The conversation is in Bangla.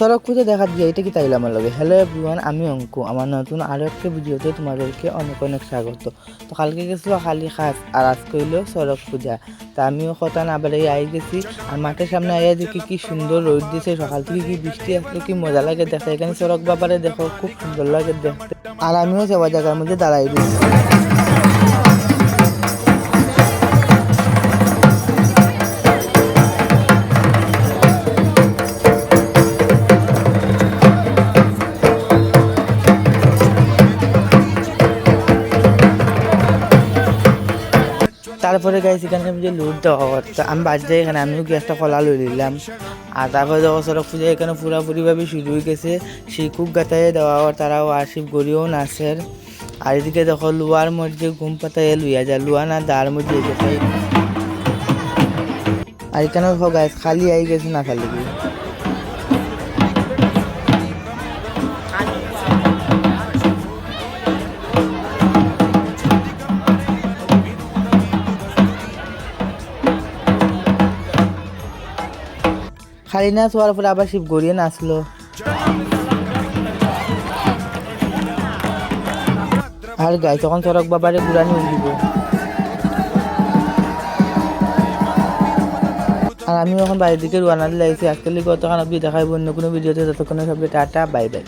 সড়ক খুঁজে দেখা দিয়ে এটা কি তাইলে আমার লাগে। হ্যালো এভরিওয়ান, আমি অঙ্কু। আমার নতুন আরও একটা ভিডিওতে তোমাদেরকে অনেক অনেক স্বাগত। তো কালকে গেছিলো খালি খাস আর আজকে হইলো সড়ক পূজা। তা আমিও কথা না বেড়াই আই গেছি আর মাঠের সামনে আইয়া দেখি কি সুন্দর রোদ দিছে, সকাল থেকে কি বৃষ্টি আসলো, কি মজা লাগে দেখতে। এখানে সড়ক বাবারে দেখো, খুব সুন্দর লাগে দেখতে। আর আমিও যাওয়া জায়গার মধ্যে দাঁড়াই দিচ্ছি। তারপরে গাইছি এখানে যে লুট দেওয়া, আমি বাদ যাই এখানে আমিও কি একটা কলা লই নিলাম। আর তারপরে দেখো সড়ক পূজা এখানে পুরাপুরিভাবে শুরু হয়ে গেছে। শিকুক গাতায় দেওয়া তারাও আশিফ গড়িও নাচের। আর এদিকে দেখো লুয়ার মধ্যে ঘুম পাতায় লুইয়া যায়, লুয়া না দাঁড় মধ্যে যেটাই। আর এখানে দেখো গাছ খালি আই গেছে না খালি কি খালি নাচ হওয়ার পরে আবার শিব গড়িয়ে নাচলো। আর গাই তখন সড়ক বাবারে ঘুরানি দিব। আর আমি এখন বাইরের দিকে রওনা দিতে লাগছি। আজকাল গতখান অব্দি দেখাইব অন্য কোনো ভিডিওতে। ততক্ষণে সবাই টাটা, বাই বাই।